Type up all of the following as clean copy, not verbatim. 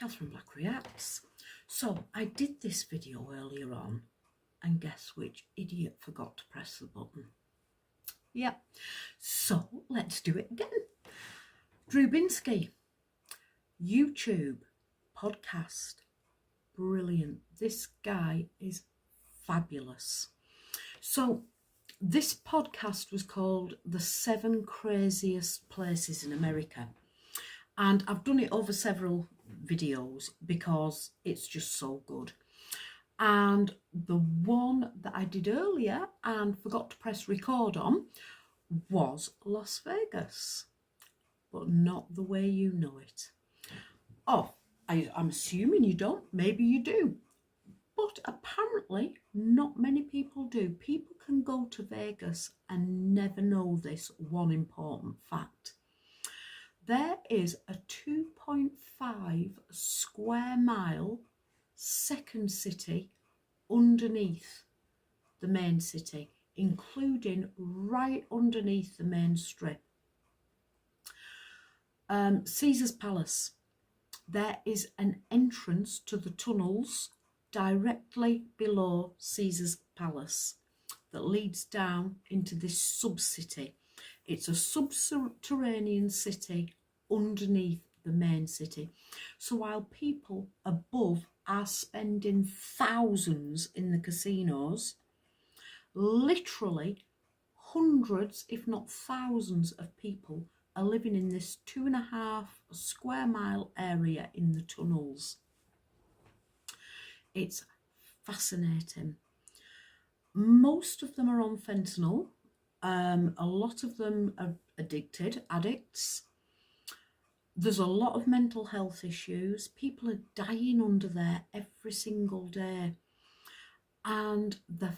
Katherine Black Reacts. So I did this video earlier on and guess which idiot forgot to press the button? Yep, so let's do it again. Drew Binsky, YouTube, podcast, brilliant. This guy is fabulous. So this podcast was called The 7 Craziest Places in America. And I've done it over several videos because it's just so good. And the one that I did earlier and forgot to press record on was Las Vegas, but not the way you know it. Oh, I'm assuming you don't. Maybe you do. But apparently not many people do. People can go to Vegas and never know this one important fact. There is a 2.5 square mile second city underneath the main city, including right underneath the main strip. Caesar's Palace. There is an entrance to the tunnels directly below Caesar's Palace that leads down into this sub-city. It's a subterranean city underneath the main city. So while people above are spending thousands in the casinos, literally hundreds, if not thousands of people are living in this 2.5 square mile area in the tunnels. It's fascinating. Most of them are on fentanyl. A lot of them are addicts. There's a lot of mental health issues. People are dying under there every single day. And the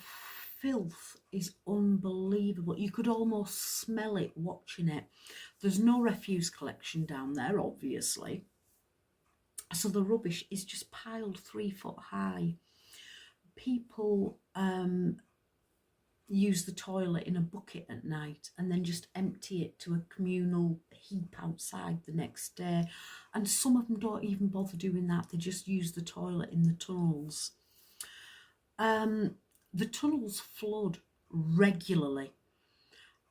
filth is unbelievable. You could almost smell it watching it. There's no refuse collection down there, obviously. So the rubbish is just piled 3 foot high. People use the toilet in a bucket at night and then just empty it to a communal heap outside the next day. And some of them don't even bother doing that. They just use the toilet in the tunnels. The tunnels flood regularly.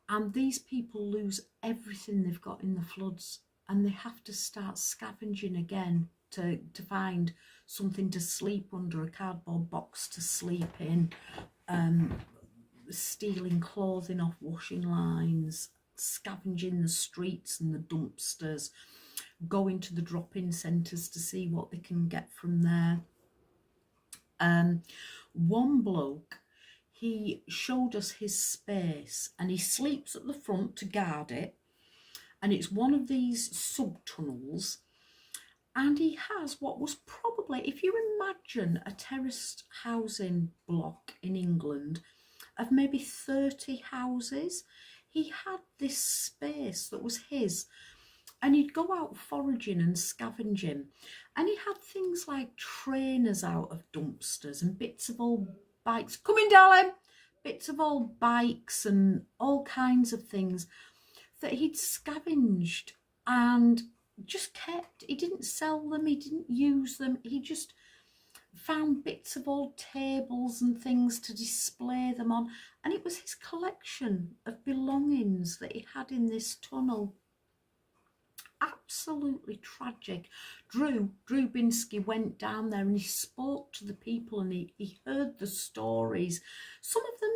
And these people lose everything they've got in the floods. And they have to start scavenging again to find something to sleep under, a cardboard box to sleep in. Stealing clothing off washing lines, scavenging the streets and the dumpsters, going to the drop-in centres to see what they can get from there. One bloke, he showed us his space and he sleeps at the front to guard it, and it's one of these sub-tunnels, and he has what was probably, if you imagine a terraced housing block in England of maybe 30 houses, he had this space that was his, and he'd go out foraging and scavenging, and he had things like trainers out of dumpsters and bits of old bikes, come in darling, bits of old bikes and all kinds of things that he'd scavenged and just kept. He didn't sell them, he didn't use them, he just found bits of old tables and things to display them on, and it was his collection of belongings that he had in this tunnel. Absolutely tragic. Drew Binsky went down there and he spoke to the people and he heard the stories. Some of them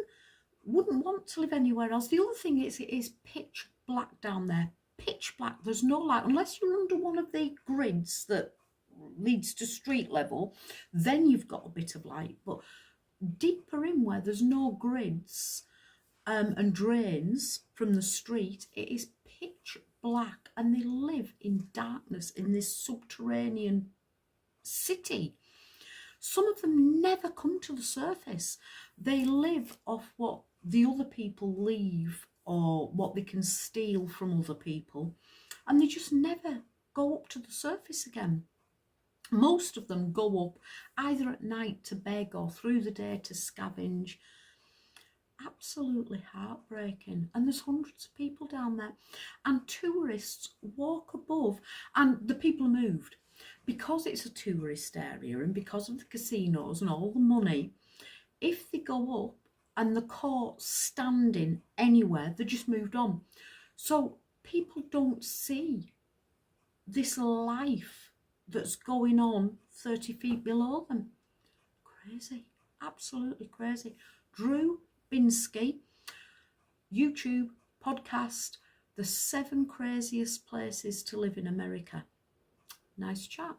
wouldn't want to live anywhere else. The other thing is, it is pitch black down there. Pitch black. There's no light unless you're under one of the grids that leads to street level, then you've got a bit of light. But deeper in where there's no grids and drains from the street, it is pitch black, and they live in darkness in this subterranean city. Some of them never come to the surface. They live off what the other people leave or what they can steal from other people, and they just never go up to the surface again. Most of them go up either at night to beg or through the day to scavenge. Absolutely heartbreaking. And there's hundreds of people down there. And tourists walk above, and the people are moved. because it's a tourist area and because of the casinos and all the money, if they go up and the court's standing anywhere, they're just moved on. So people don't see this life that's going on 30 feet below them. Crazy, absolutely crazy. Drew Binsky, YouTube, podcast, the 7 craziest places to live in America. Nice chat.